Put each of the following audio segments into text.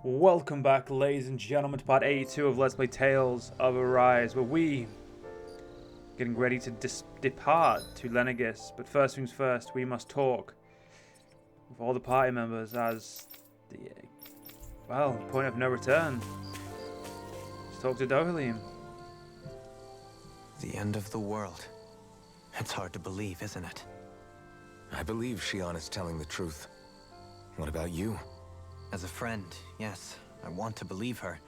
Welcome back, ladies and gentlemen, to part 82 of Let's Play Tales of Arise, where we getting ready to depart to Lenegis. But first things first, we must talk with all the party members as the, point of no return. Let's talk to Dohalim. The end of the world. It's hard to believe, isn't it? I believe Shion is telling the truth. What about you? As a friend, yes, I want to believe her.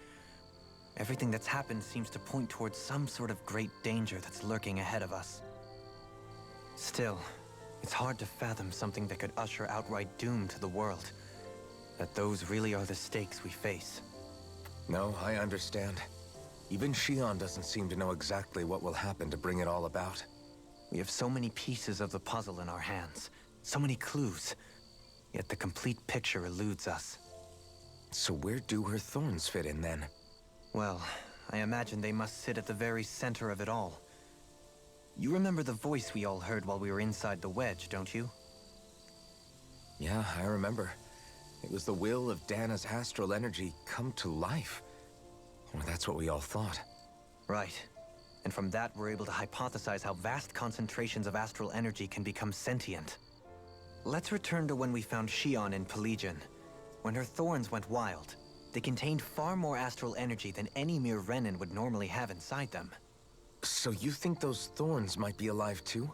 Everything that's happened seems to point towards some sort of great danger that's lurking ahead of us. Still, it's hard to fathom something that could usher outright doom to the world. That those really are the stakes we face. No, I understand. Even Shion doesn't seem to know exactly what will happen to bring it all about. We have so many pieces of the puzzle in our hands, so many clues, yet the complete picture eludes us. So where do her thorns fit in then? Well, I imagine they must sit at the very center of it all. You remember the voice we all heard while we were inside the wedge, don't you? Yeah, I remember. It was the will of Dana's astral energy come to life. Or that's what we all thought. Right. And from that, we're able to hypothesize how vast concentrations of astral energy can become sentient. Let's return to when we found Shion in Pelagian. When her thorns went wild, they contained far more astral energy than any mere Renin would normally have inside them. So you think those thorns might be alive too?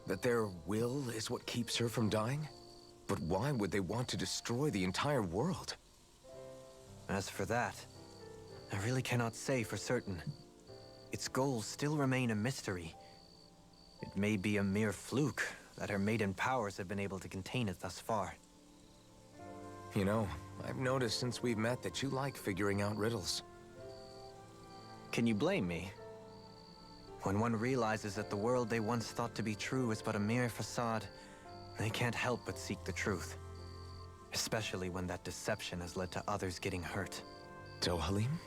That their will is what keeps her from dying? But why would they want to destroy the entire world? As for that, I really cannot say for certain. Its goals still remain a mystery. It may be a mere fluke that her maiden powers have been able to contain it thus far. You know, I've noticed since we've met that you like figuring out riddles. Can you blame me? When one realizes that the world they once thought to be true is but a mere facade, they can't help but seek the truth. Especially when that deception has led to others getting hurt. Dohalim?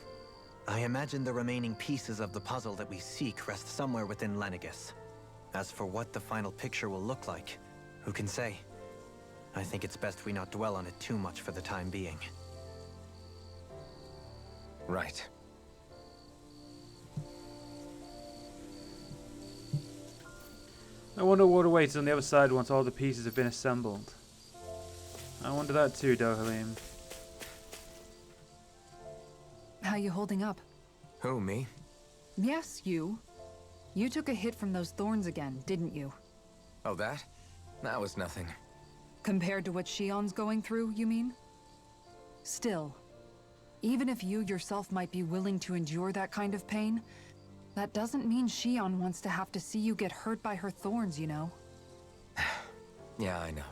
I imagine the remaining pieces of the puzzle that we seek rest somewhere within Lenegis. As for what the final picture will look like, who can say? I think it's best we not dwell on it too much for the time being. Right. I wonder what awaits on the other side once all the pieces have been assembled. I wonder that too, Dohalim. How you holding up? Who, me? Yes, you. You took a hit from those thorns again, didn't you? Oh, that? That was nothing. Compared to what Shion's going through, you mean? Still, even if you yourself might be willing to endure that kind of pain, that doesn't mean Shion wants to have to see you get hurt by her thorns, you know? Yeah, I know.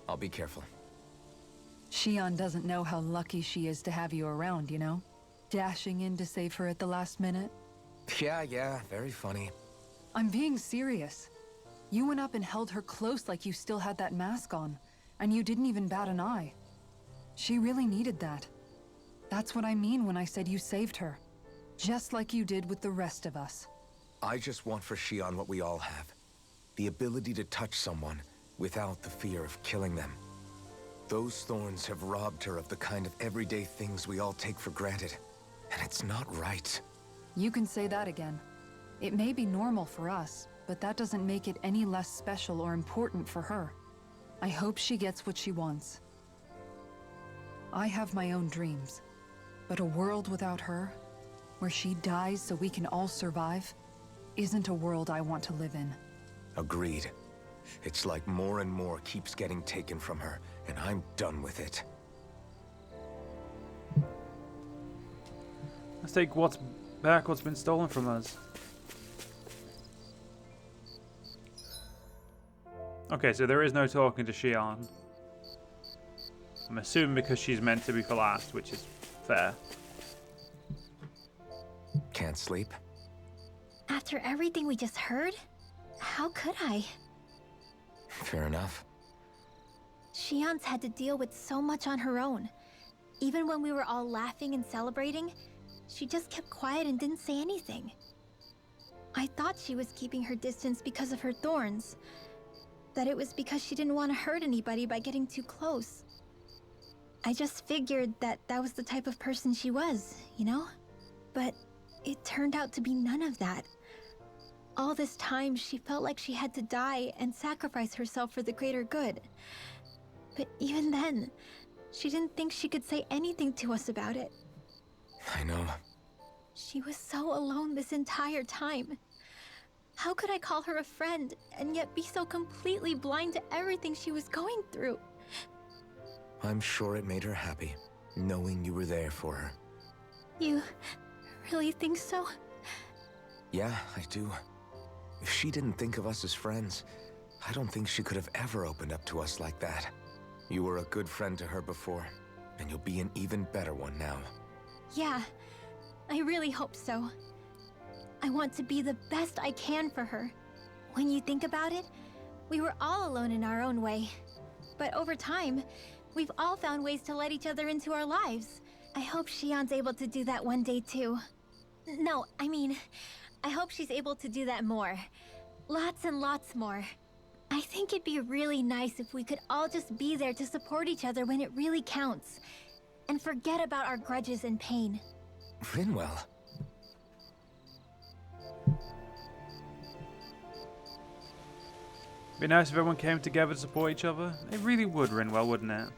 I'll be careful. Shion doesn't know how lucky she is to have you around, you know? Dashing in to save her at the last minute. Yeah, very funny. I'm being serious. You went up and held her close like you still had that mask on, and you didn't even bat an eye. She really needed that. That's what I mean when I said you saved her. Just like you did with the rest of us. I just want for Shion what we all have. The ability to touch someone without the fear of killing them. Those thorns have robbed her of the kind of everyday things we all take for granted. And it's not right. You can say that again. It may be normal for us, but that doesn't make it any less special or important for her. I hope she gets what she wants. I have my own dreams, but a world without her, where she dies so we can all survive, isn't a world I want to live in. Agreed. It's like more and more keeps getting taken from her, and I'm done with it. Let's take what's been stolen from us. Okay, so there is no talking to Shion. I'm assuming because she's meant to be for last, which is fair. Can't sleep? After everything we just heard? How could I? Fair enough. Shion's had to deal with so much on her own. Even when we were all laughing and celebrating, she just kept quiet and didn't say anything. I thought she was keeping her distance because of her thorns. That it was because she didn't want to hurt anybody by getting too close. I just figured that that was the type of person she was, you know? But it turned out to be none of that. All this time, she felt like she had to die and sacrifice herself for the greater good. But even then, she didn't think she could say anything to us about it. I know. She was so alone this entire time. How could I call her a friend and yet be so completely blind to everything she was going through? I'm sure it made her happy, knowing you were there for her. You really think so? Yeah, I do. If she didn't think of us as friends, I don't think she could have ever opened up to us like that. You were a good friend to her before, and you'll be an even better one now. Yeah, I really hope so. I want to be the best I can for her. When you think about it, we were all alone in our own way. But over time, we've all found ways to let each other into our lives. I hope Shion's able to do that one day too. No, I mean, I hope she's able to do that more. Lots and lots more. I think it'd be really nice if we could all just be there to support each other when it really counts. And forget about our grudges and pain. Rinwell. Be nice if everyone came together to support each other. It really would, Rinwell, wouldn't it?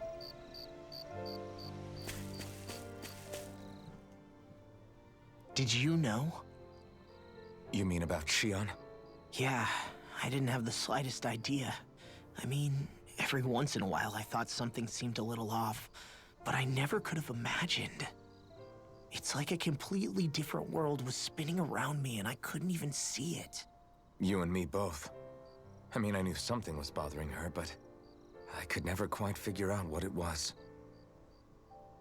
Did you know? You mean about Shion? Yeah, I didn't have the slightest idea. I mean, every once in a while I thought something seemed a little off, but I never could have imagined. It's like a completely different world was spinning around me and I couldn't even see it. You and me both. I mean, I knew something was bothering her, but I could never quite figure out what it was.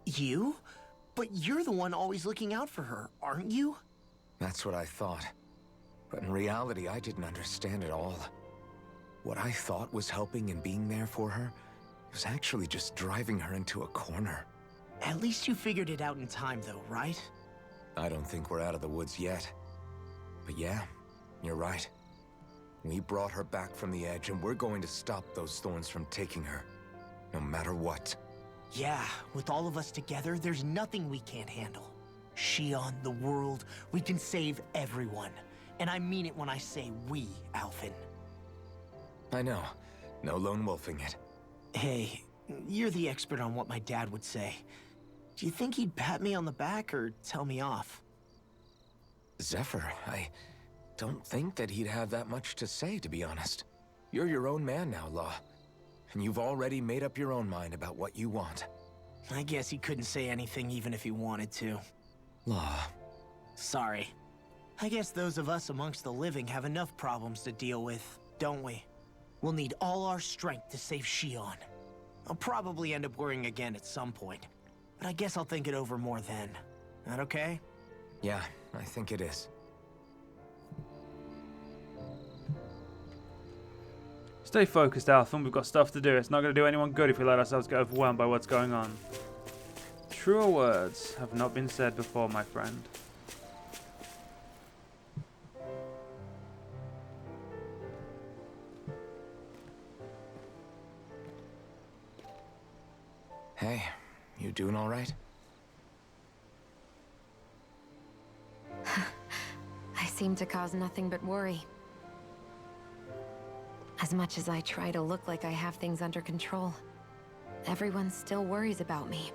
You? But you're the one always looking out for her, aren't you? That's what I thought. But in reality, I didn't understand it all. What I thought was helping and being there for her was actually just driving her into a corner. At least you figured it out in time though, right? I don't think we're out of the woods yet. But yeah, you're right. We brought her back from the edge, and we're going to stop those thorns from taking her, no matter what. Yeah, with all of us together, there's nothing we can't handle. Shion, the world, we can save everyone. And I mean it when I say we, Alphen. I know. No lone wolfing it. Hey, you're the expert on what my dad would say. Do you think he'd pat me on the back or tell me off? Zephyr, I don't think that he'd have that much to say, to be honest. You're your own man now, Law. And you've already made up your own mind about what you want. I guess he couldn't say anything even if he wanted to. Law. Sorry. I guess those of us amongst the living have enough problems to deal with, don't we? We'll need all our strength to save Shion. I'll probably end up worrying again at some point, but I guess I'll think it over more then. That okay? Yeah, I think it is. Stay focused, Alphen. We've got stuff to do. It's not going to do anyone good if we let ourselves get overwhelmed by what's going on. Truer words have not been said before, my friend. Hey, you doing all right? I seem to cause nothing but worry. As much as I try to look like I have things under control, everyone still worries about me.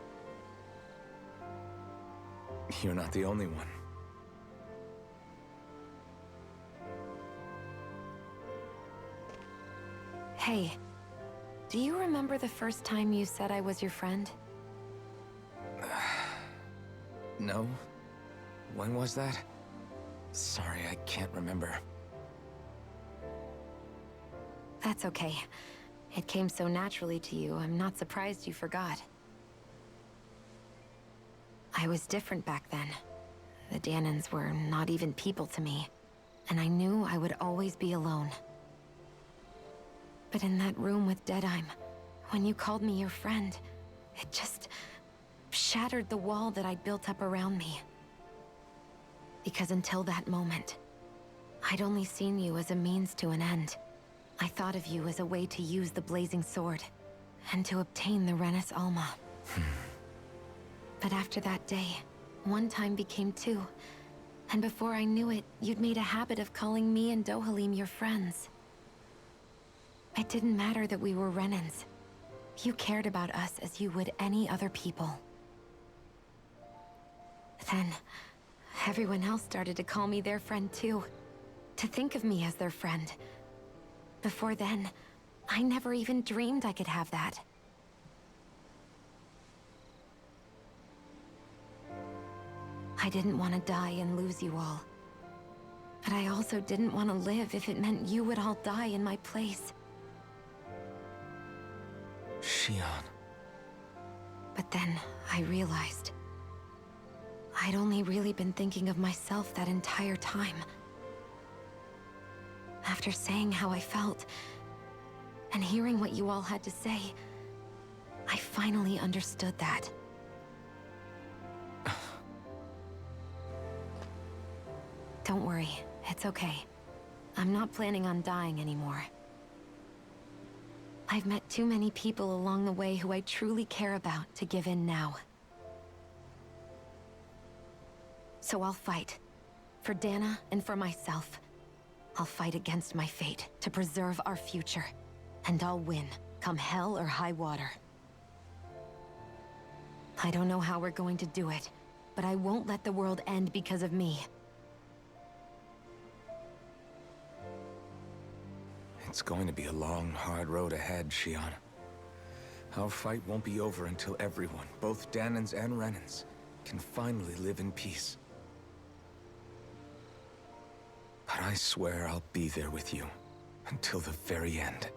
You're not the only one. Hey, do you remember the first time you said I was your friend? No? When was that? Sorry, I can't remember. That's okay. It came so naturally to you, I'm not surprised you forgot. I was different back then. The Danans were not even people to me, and I knew I would always be alone. But in that room with Deadime, when you called me your friend, it just shattered the wall that I'd built up around me. Because until that moment, I'd only seen you as a means to an end. I thought of you as a way to use the Blazing Sword, and to obtain the Renis Alma. But after that day, one time became two. And before I knew it, you'd made a habit of calling me and Dohalim your friends. It didn't matter that we were Renans. You cared about us as you would any other people. Then, everyone else started to call me their friend too. To think of me as their friend. Before then, I never even dreamed I could have that. I didn't want to die and lose you all. But I also didn't want to live if it meant you would all die in my place. Shion. But then I realized I'd only really been thinking of myself that entire time. After saying how I felt, and hearing what you all had to say, I finally understood that. Don't worry, it's okay. I'm not planning on dying anymore. I've met too many people along the way who I truly care about to give in now. So I'll fight. For Dana and for myself. I'll fight against my fate to preserve our future. And I'll win, come hell or high water. I don't know how we're going to do it, but I won't let the world end because of me. It's going to be a long, hard road ahead, Shion. Our fight won't be over until everyone, both Danans and Renans, can finally live in peace. But I swear I'll be there with you until the very end.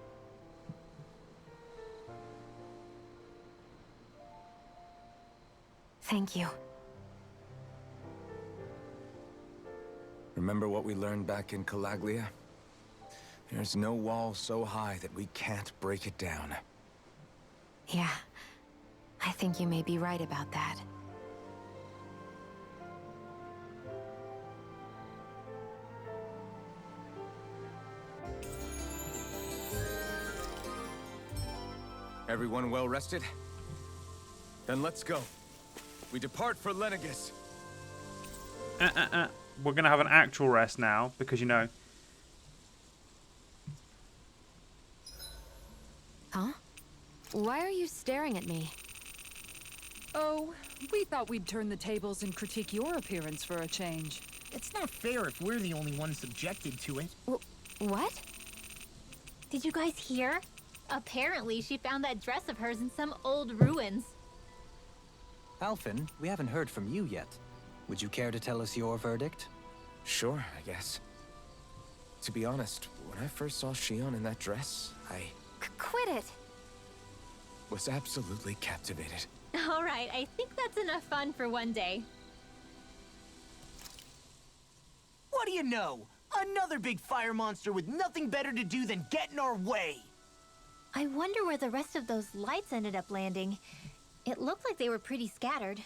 Thank you. Remember what we learned back in Calaglia? There's no wall so high that we can't break it down. Yeah, I think you may be right about that. Everyone well rested? Then let's go. We depart for Lenegis. We're gonna have an actual rest now because you know. Huh? Why are you staring at me? Oh, we thought we'd turn the tables and critique your appearance for a change. It's not fair if we're the only ones subjected to it. What? Did you guys hear? Apparently, she found that dress of hers in some old ruins. Alphen, we haven't heard from you yet. Would you care to tell us your verdict? Sure, I guess. To be honest, when I first saw Shion in that dress, I Quit it! was absolutely captivated. All right, I think that's enough fun for one day. What do you know? Another big fire monster with nothing better to do than get in our way! I wonder where the rest of those lights ended up landing. It looked like they were pretty scattered.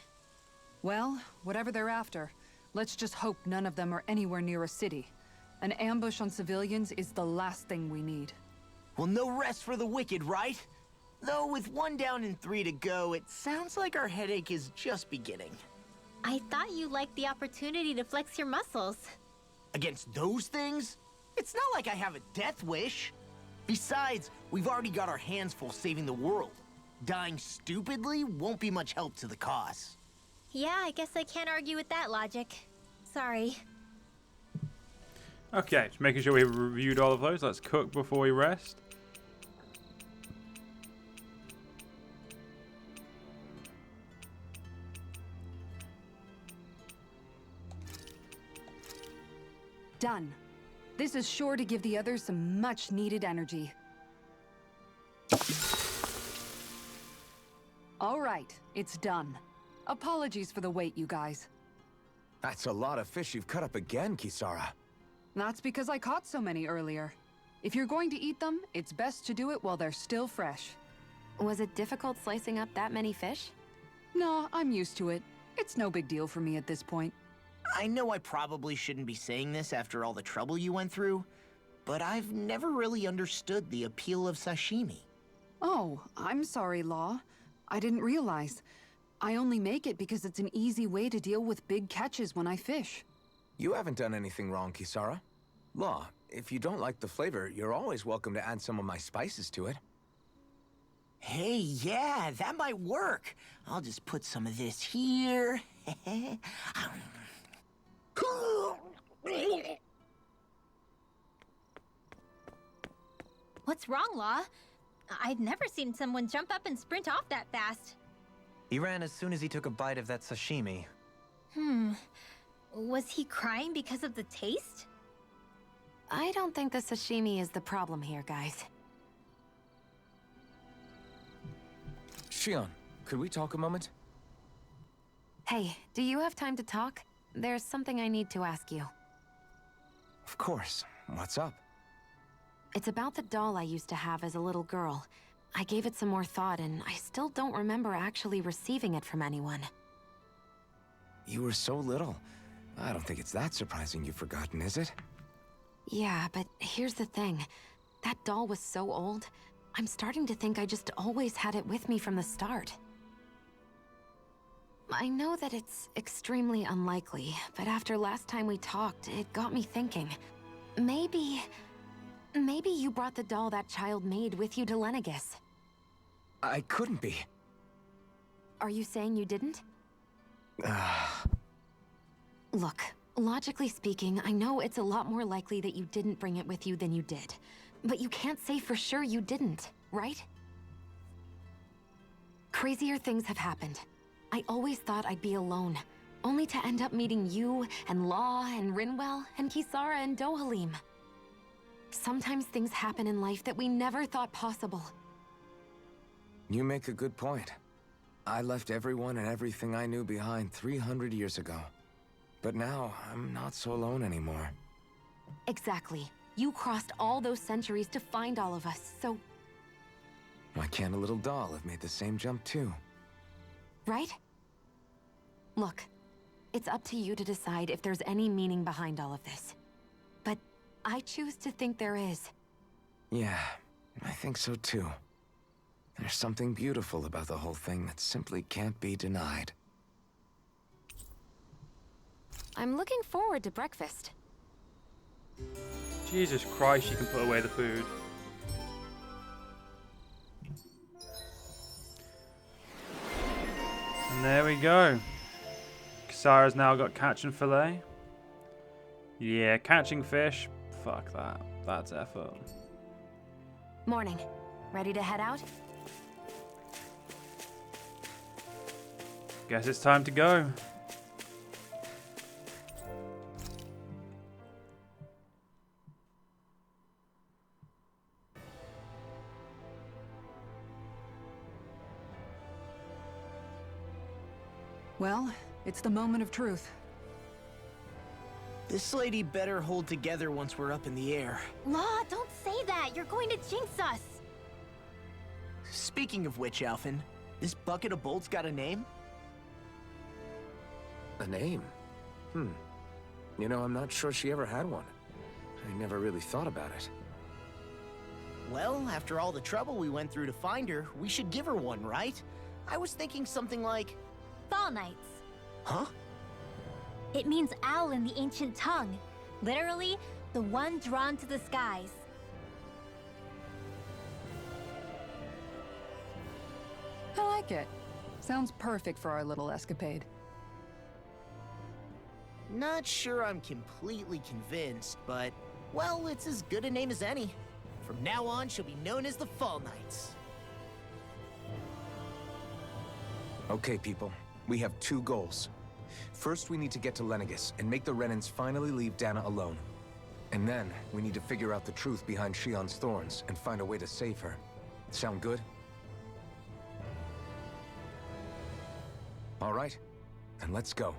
Well, whatever they're after, let's just hope none of them are anywhere near a city. An ambush on civilians is the last thing we need. Well, no rest for the wicked, right? Though with 1 down and 3 to go, it sounds like our headache is just beginning. I thought you liked the opportunity to flex your muscles. Against those things? It's not like I have a death wish. Besides, we've already got our hands full saving the world. Dying stupidly won't be much help to the cause. Yeah, I guess I can't argue with that logic. Sorry. Okay, just making sure we reviewed all of those. Let's cook before we rest. Done. This is sure to give the others some much-needed energy. All right, it's done. Apologies for the wait, you guys. That's a lot of fish you've cut up again, Kisara. That's because I caught so many earlier. If you're going to eat them, it's best to do it while they're still fresh. Was it difficult slicing up that many fish? No, I'm used to it. It's no big deal for me at this point. I know I probably shouldn't be saying this after all the trouble you went through, but I've never really understood the appeal of sashimi. Oh, I'm sorry, Law. I didn't realize. I only make it because it's an easy way to deal with big catches when I fish. You haven't done anything wrong, Kisara. Law, if you don't like the flavor, you're always welcome to add some of my spices to it. Hey, yeah, that might work. I'll just put some of this here. What's wrong, Law? I've never seen someone jump up and sprint off that fast. He ran as soon as he took a bite of that sashimi. Was he crying because of the taste? I don't think the sashimi is the problem here, guys. Shion, could we talk a moment? Hey, do you have time to talk? There's something I need to ask you. Of course. What's up? It's about the doll I used to have as a little girl. I gave it some more thought, and I still don't remember actually receiving it from anyone. You were so little. I don't think it's that surprising you've forgotten, is it? Yeah, but here's the thing. That doll was so old, I'm starting to think I just always had it with me from the start. I know that it's extremely unlikely, but after last time we talked, it got me thinking. Maybe you brought the doll that child made with you to Lenegis. I couldn't be. Are you saying you didn't? Look, logically speaking, I know it's a lot more likely that you didn't bring it with you than you did. But you can't say for sure you didn't, right? Crazier things have happened. I always thought I'd be alone, only to end up meeting you, and Law, and Rinwell, and Kisara, and Dohalim. Sometimes things happen in life that we never thought possible. You make a good point. I left everyone and everything I knew behind 300 years ago. But now, I'm not so alone anymore. Exactly. You crossed all those centuries to find all of us, so... Why can't a little doll have made the same jump too? Right? Look, it's up to you to decide if there's any meaning behind all of this. But I choose to think there is. Yeah, I think so too. There's something beautiful about the whole thing that simply can't be denied. I'm looking forward to breakfast. Jesus Christ, you can put away the food. And there we go. Kisara's now got catch and fillet. Yeah, catching fish. Fuck that. That's effort. Morning. Ready to head out? Guess it's time to go. Well, it's the moment of truth. This lady better hold together once we're up in the air. Law, don't say that. You're going to jinx us. Speaking of which, Alphen, this bucket of bolts got a name? A name? You know, I'm not sure she ever had one. I never really thought about it. Well, after all the trouble we went through to find her, we should give her one, right? I was thinking something like... Fall Nights. Huh? It means owl in the ancient tongue. Literally, the one drawn to the skies. I like it. Sounds perfect for our little escapade. Not sure I'm completely convinced, but, well, it's as good a name as any. From now on, she'll be known as the Fall Knights. Okay, people. We have two goals. First, we need to get to Lenegis and make the Renans finally leave Dana alone. And then, we need to figure out the truth behind Shion's thorns and find a way to save her. Sound good? All right, then let's go.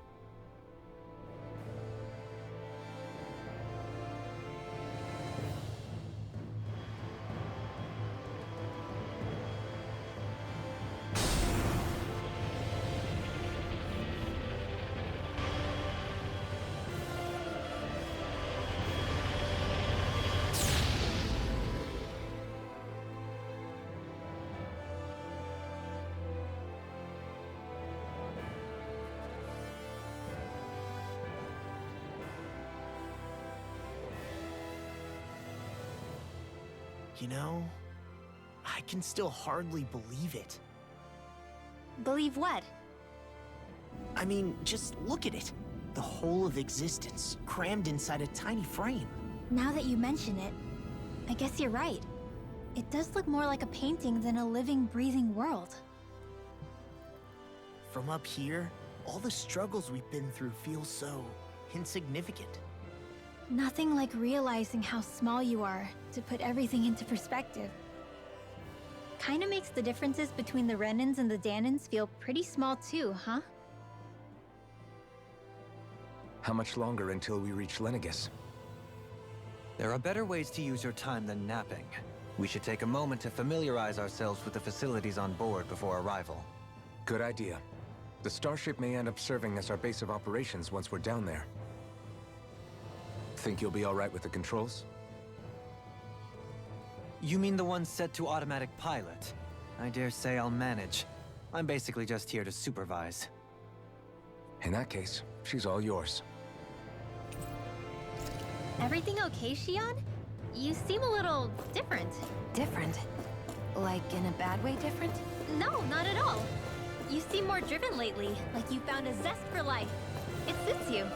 You know, I can still hardly believe it. Believe what? I mean, just look at it. The whole of existence, crammed inside a tiny frame. Now that you mention it, I guess you're right. It does look more like a painting than a living, breathing world. From up here, all the struggles we've been through feel so insignificant. Nothing like realizing how small you are to put everything into perspective. Kinda makes the differences between the Renans and the Danans feel pretty small too, huh? How much longer until we reach Lenegus? There are better ways to use your time than napping. We should take a moment to familiarize ourselves with the facilities on board before arrival. Good idea. The starship may end up serving as our base of operations once we're down there. Think you'll be all right with the controls? You mean the one set to automatic pilot? I dare say I'll manage. I'm basically just here to supervise. In that case, she's all yours. Everything okay, Shion? You seem a little different. Different? Like in a bad way different? No, not at all. You seem more driven lately, like you found a zest for life. It suits you.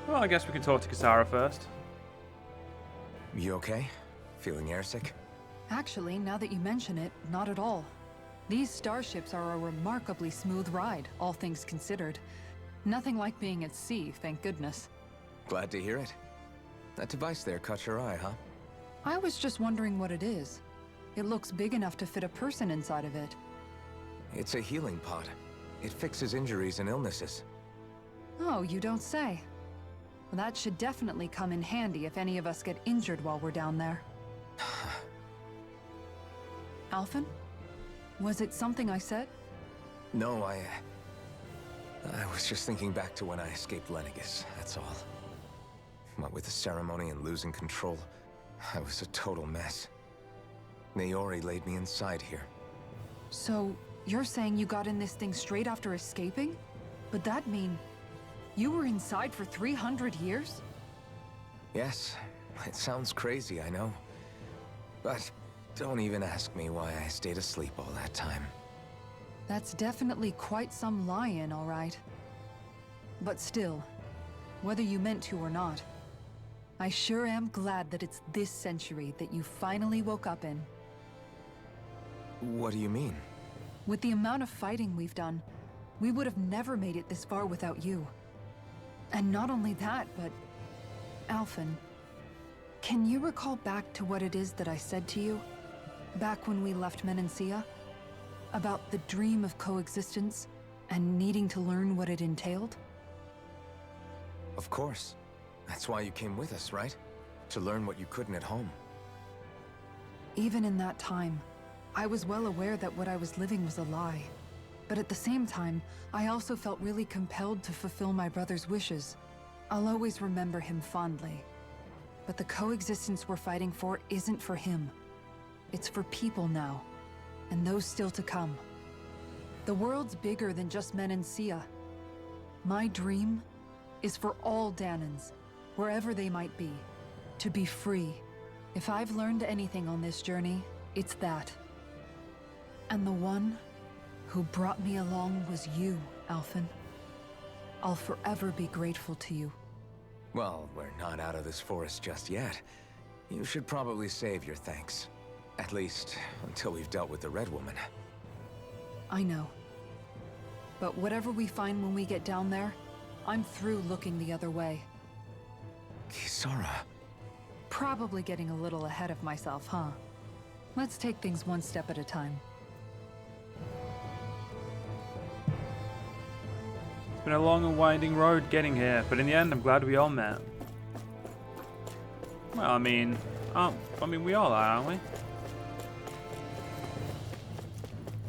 Well, I guess we can talk to Kisara first. You okay? Feeling airsick? Actually, now that you mention it, not at all. These starships are a remarkably smooth ride, all things considered. Nothing like being at sea, thank goodness. Glad to hear it. That device there caught your eye, huh? I was just wondering what it is. It looks big enough to fit a person inside of it. It's a healing pod. It fixes injuries and illnesses. Oh, you don't say. Well, that should definitely come in handy if any of us get injured while we're down there. Alphen? Was it something I said? No, I was just thinking back to when I escaped Lenegus, that's all. What with the ceremony and losing control, I was a total mess. Naori laid me inside here. So, you're saying you got in this thing straight after escaping? But that mean you were inside for 300 years? Yes, it sounds crazy, I know. But don't even ask me why I stayed asleep all that time. That's definitely quite some lie-in, all right. But still, whether you meant to or not, I sure am glad that it's this century that you finally woke up in. What do you mean? With the amount of fighting we've done, we would have never made it this far without you. And not only that, but... Alphen, can you recall back to what it is that I said to you? Back when we left Menancia? About the dream of coexistence, and needing to learn what it entailed? Of course. That's why you came with us, right? To learn what you couldn't at home. Even in that time, I was well aware that what I was living was a lie. But at the same time, I also felt really compelled to fulfill my brother's wishes. I'll always remember him fondly. But the coexistence we're fighting for isn't for him. It's for people now, and those still to come. The world's bigger than just Menancia. My dream is for all Danans, wherever they might be, to be free. If I've learned anything on this journey, it's that. And the one who brought me along was you, Alphen. I'll forever be grateful to you. Well, we're not out of this forest just yet. You should probably save your thanks. At least, until we've dealt with the Red Woman. I know. But whatever we find when we get down there, I'm through looking the other way. Kisara. Probably getting a little ahead of myself, huh? Let's take things one step at a time. It's been a long and winding road getting here, but in the end, I'm glad we all met. Well, I mean, we all are, aren't we?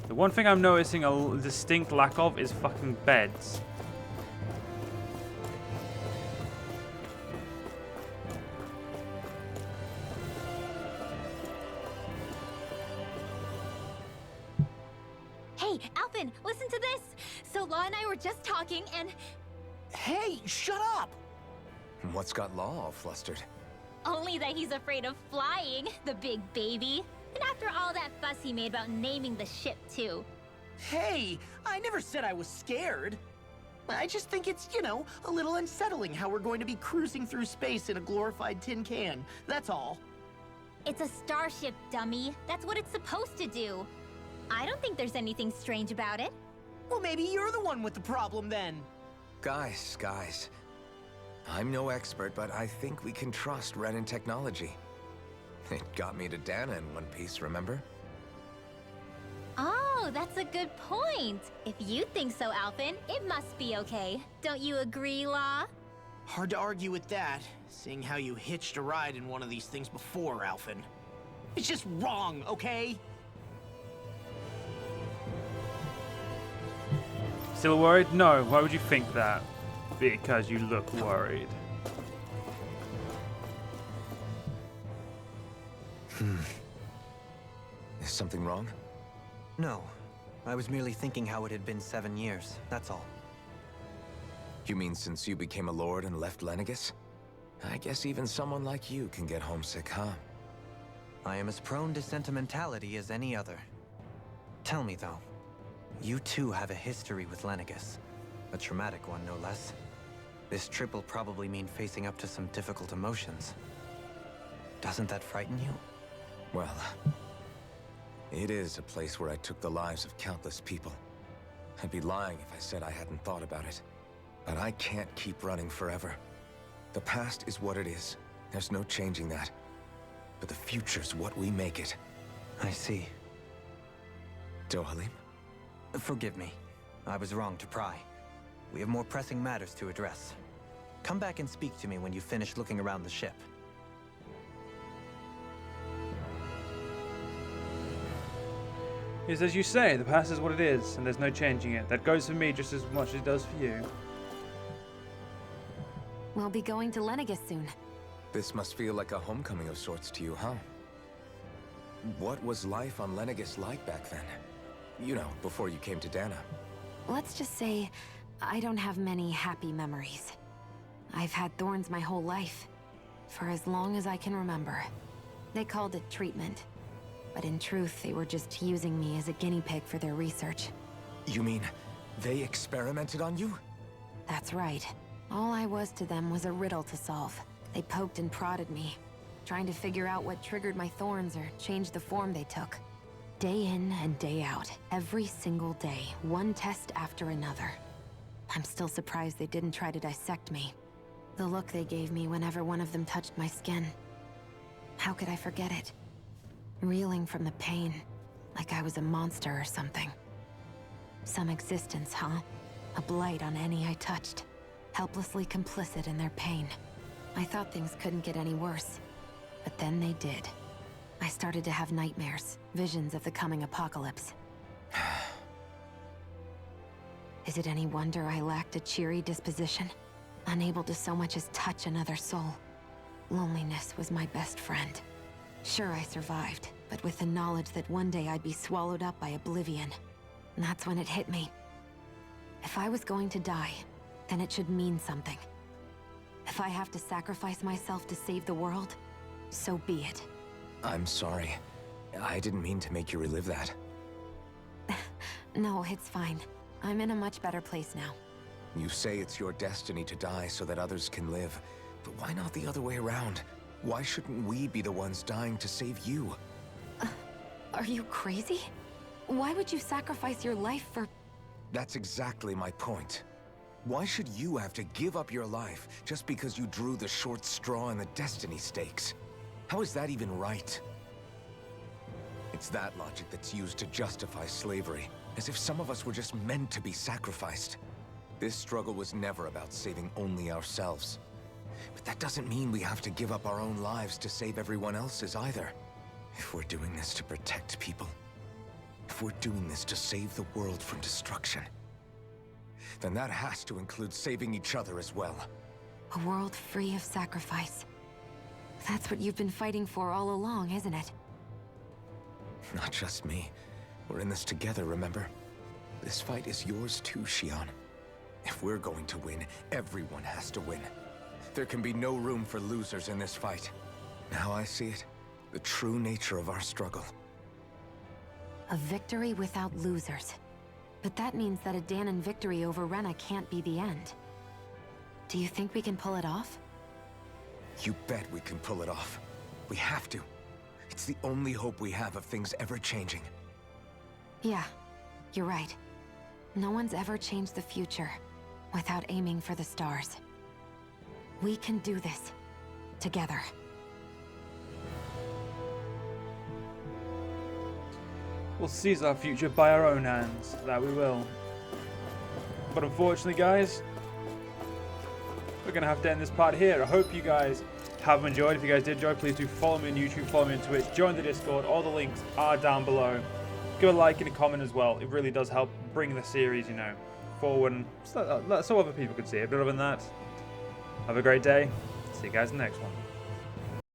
The one thing I'm noticing a distinct lack of is fucking beds. Hey, Alphen, listen to this! So Law and I were just talking, and Hey, shut up! What's got Law all flustered? Only that he's afraid of flying, the big baby. And after all that fuss he made about naming the ship, too. Hey, I never said I was scared. I just think it's, a little unsettling how we're going to be cruising through space in a glorified tin can. That's all. It's a starship, dummy. That's what it's supposed to do. I don't think there's anything strange about it. Well, maybe you're the one with the problem then. Guys. I'm no expert, but I think we can trust Renan technology. It got me to Dana in one piece, remember? Oh, that's a good point. If you think so, Alphen, it must be okay. Don't you agree, Law? Hard to argue with that, seeing how you hitched a ride in one of these things before, Alphen. It's just wrong, okay? Still worried? No. Why would you think that? Because you look worried. Is something wrong? No. I was merely thinking how it had been 7 years, that's all. You mean since you became a lord and left Lenegis? I guess even someone like you can get homesick, huh? I am as prone to sentimentality as any other. Tell me, though, you too have a history with Lenegis. A traumatic one, no less. This trip will probably mean facing up to some difficult emotions. Doesn't that frighten you? Well, it is a place where I took the lives of countless people. I'd be lying if I said I hadn't thought about it. But I can't keep running forever. The past is what it is. There's no changing that. But the future's what we make it. I see. Dohalim? Forgive me. I was wrong to pry. We have more pressing matters to address. Come back and speak to me when you finish looking around the ship. Is as you say, the past is what it is, and there's no changing it. That goes for me just as much as it does for you. We'll be going to Lenegis soon. This must feel like a homecoming of sorts to you, huh? What was life on Lenegis like back then? You know, before you came to Dana. Let's just say, I don't have many happy memories. I've had thorns my whole life, for as long as I can remember. They called it treatment, but in truth, they were just using me as a guinea pig for their research. You mean, they experimented on you? That's right. All I was to them was a riddle to solve. They poked and prodded me, trying to figure out what triggered my thorns or changed the form they took. Day in and day out, every single day, one test after another. I'm still surprised they didn't try to dissect me. The look they gave me whenever one of them touched my skin. How could I forget it? Reeling from the pain, like I was a monster or something. Some existence, huh? A blight on any I touched. Helplessly complicit in their pain. I thought things couldn't get any worse, but then they did. I started to have nightmares, visions of the coming apocalypse. Is it any wonder I lacked a cheery disposition? Unable to so much as touch another soul. Loneliness was my best friend. Sure, I survived, but with the knowledge that one day I'd be swallowed up by oblivion. And that's when it hit me. If I was going to die, then it should mean something. If I have to sacrifice myself to save the world, so be it. I'm sorry. I didn't mean to make you relive that. No, it's fine. I'm in a much better place now. You say it's your destiny to die so that others can live. But why not the other way around? Why shouldn't we be the ones dying to save you? Are you crazy? Why would you sacrifice your life for... That's exactly my point. Why should you have to give up your life just because you drew the short straw in the destiny stakes? How is that even right? It's that logic that's used to justify slavery, as if some of us were just meant to be sacrificed. This struggle was never about saving only ourselves. But that doesn't mean we have to give up our own lives to save everyone else's either. If we're doing this to protect people, if we're doing this to save the world from destruction, then that has to include saving each other as well. A world free of sacrifice. That's what you've been fighting for all along, isn't it? Not just me. We're in this together, remember? This fight is yours too, Shion. If we're going to win, everyone has to win. There can be no room for losers in this fight. Now I see it. The true nature of our struggle. A victory without losers. But that means that a Dahnan victory over Rena can't be the end. Do you think we can pull it off? You bet we can pull it off. We have to. It's the only hope we have of things ever changing. Yeah, you're right. No one's ever changed the future without aiming for the stars. We can do this. Together. We'll seize our future by our own hands. That we will. But unfortunately, guys, we're going to have to end this part here. I hope you guys have enjoyed. If you guys did enjoy, please do follow me on YouTube, follow me on Twitch, join the Discord. All the links are down below. Give a like and a comment as well. It really does help bring the series, you know, forward, and so other people can see it. But other than that, have a great day. See you guys in the next one.